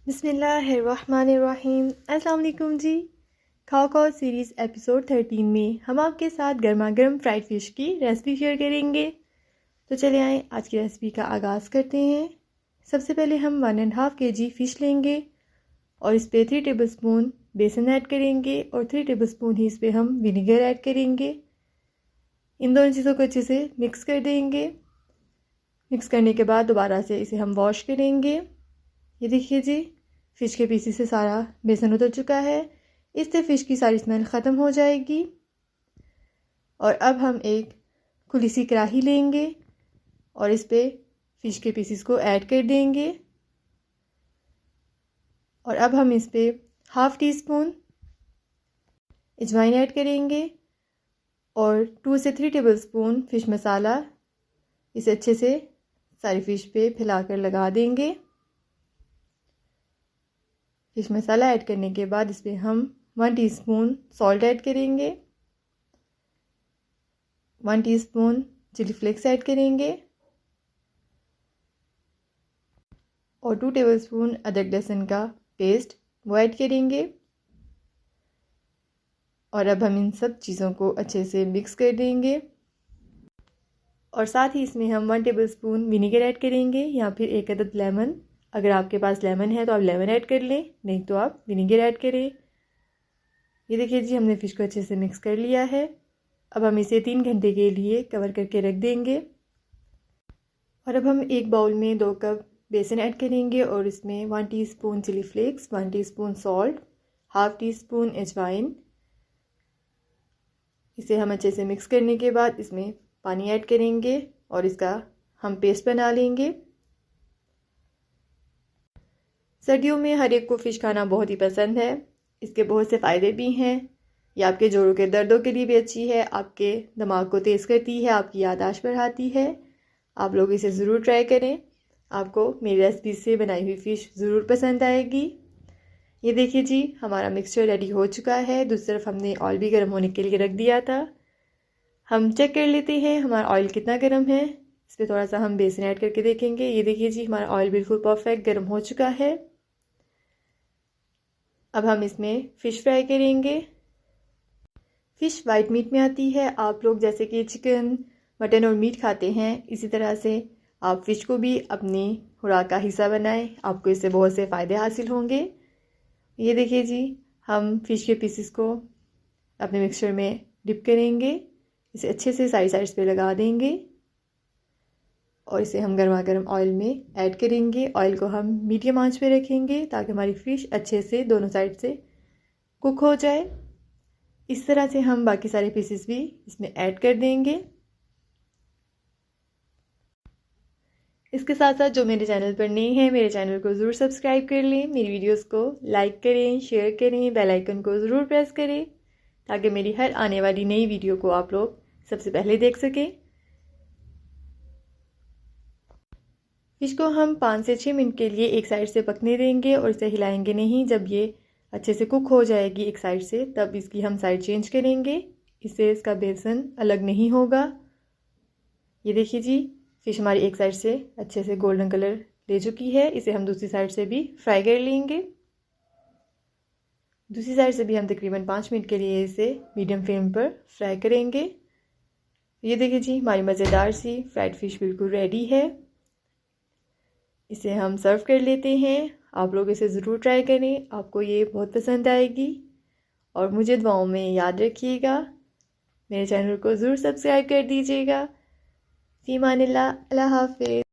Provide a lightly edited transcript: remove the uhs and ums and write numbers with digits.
बिस्मिल्लाहिर्रहमानिर्रहीम। अस्सलाम वालेकुम जी। खाओ खाओ सीरीज़ एपिसोड 13 में हम आपके साथ गर्मा गर्म फ्राइड फ़िश की रेसिपी शेयर करेंगे। तो चले आएँ आज की रेसिपी का आगाज़ करते हैं। सबसे पहले हम 1.5 kg फ़िश लेंगे और इस पर 3 टेबलस्पून बेसन ऐड करेंगे और 3 टेबलस्पून ही इस पर हम विनेगर ऐड करेंगे। इन दोनों चीज़ों को अच्छे से मिक्स कर देंगे। मिक्स करने के बाद दोबारा से इसे हम वॉश करेंगे। ये देखिए जी, फ़िश के पीसी से सारा बेसन उतर चुका है। इससे फ़िश की सारी स्मेल ख़त्म हो जाएगी। और अब हम एक खुली सी कढ़ाई लेंगे और इस पे फ़िश के पीसीस को ऐड कर देंगे। और अब हम इस पे 1/2 टीस्पून अजवाइन ऐड करेंगे और 2 से 3 टेबलस्पून फ़िश मसाला इसे अच्छे से सारी फ़िश पे फैलाकर लगा देंगे। फ़िश मसाला ऐड करने के बाद इस पर हम 1 टीस्पून सॉल्ट ऐड करेंगे, 1 टीस्पून चिली फ्लेक्स ऐड करेंगे और 2 टेबलस्पून अदरक लहसुन का पेस्ट वो ऐड करेंगे। और अब हम इन सब चीज़ों को अच्छे से मिक्स कर देंगे और साथ ही इसमें हम 1 टेबलस्पून विनेगर ऐड करेंगे या फिर 1 अदद लेमन। अगर आपके पास लेमन है तो आप लेमन ऐड कर लें, नहीं तो आप विनेगर ऐड करें। ये देखिए जी, हमने फ़िश को अच्छे से मिक्स कर लिया है। अब हम इसे 3 घंटे के लिए कवर करके रख देंगे। और अब हम एक बाउल में 2 कप बेसन ऐड करेंगे और इसमें 1 teaspoon chilli flakes, 1 teaspoon salt, 1/2 teaspoon अजवाइन। इसे हम अच्छे से मिक्स करने के बाद इसमें पानी ऐड करेंगे और इसका हम पेस्ट बना लेंगे। सर्दियों में हर एक को फ़िश खाना बहुत ही पसंद है। इसके बहुत से फ़ायदे भी हैं। ये आपके जोड़ों के दर्दों के लिए भी अच्छी है, आपके दिमाग को तेज़ करती है, आपकी याददाश्त बढ़ाती है। आप लोग इसे ज़रूर ट्राई करें। आपको मेरी रेसिपी से बनाई हुई फ़िश ज़रूर पसंद आएगी। ये देखिए जी, हमारा मिक्सचर रेडी हो चुका है। दूसरी तरफ हमने ऑयल भी गर्म होने के लिए रख दिया था। हम चेक कर लेते हैं हमारा ऑयल कितना गर्म है। इस पर थोड़ा सा हम बेसन ऐड करके देखेंगे। ये देखिए जी, हमारा ऑयल बिल्कुल परफेक्ट गर्म हो चुका है। अब हम इसमें फ़िश फ्राई करेंगे। फ़िश वाइट मीट में आती है। आप लोग जैसे कि चिकन, मटन और मीट खाते हैं, इसी तरह से आप फ़िश को भी अपनी खुराक का हिस्सा बनाएं। आपको इससे बहुत से फ़ायदे हासिल होंगे। ये देखिए जी, हम फ़िश के पीसेस को अपने मिक्सचर में डिप करेंगे। इसे अच्छे से साइड साइड्स पे लगा देंगे और इसे हम गर्मा गर्म ऑयल में ऐड करेंगे। ऑयल को हम मीडियम आंच पे रखेंगे ताकि हमारी फ़िश अच्छे से दोनों साइड से कुक हो जाए। इस तरह से हम बाकी सारे पीसेस भी इसमें ऐड कर देंगे। इसके साथ साथ जो मेरे चैनल पर नए हैं, मेरे चैनल को ज़रूर सब्सक्राइब कर लें, मेरी वीडियोस को लाइक करें, शेयर करें, बेल आइकन को ज़रूर प्रेस करें ताकि मेरी हर आने वाली नई वीडियो को आप लोग सबसे पहले देख सकें। फ़िश को हम 5 से 6 मिनट के लिए एक साइड से पकने देंगे और इसे हिलाएंगे नहीं। जब ये अच्छे से कुक हो जाएगी एक साइड से, तब इसकी हम साइड चेंज करेंगे। इससे इसका बेसन अलग नहीं होगा। ये देखिए जी, फ़िश हमारी एक साइड से अच्छे से गोल्डन कलर ले चुकी है। इसे हम दूसरी साइड से भी फ्राई कर लेंगे। दूसरी साइड से भी हम तकरीबन 5 मिनट के लिए इसे मीडियम फ्लेम पर फ्राई करेंगे। ये देखिए जी, हमारी मज़ेदार सी फ्राइड फ़िश बिल्कुल रेडी है। इसे हम सर्व कर लेते हैं। आप लोग इसे ज़रूर ट्राई करें, आपको ये बहुत पसंद आएगी। और मुझे दुआओं में याद रखिएगा। मेरे चैनल को ज़रूर सब्सक्राइब कर दीजिएगा। फ़ी अमानिल्लाह, अल्लाह हाफ़िज़।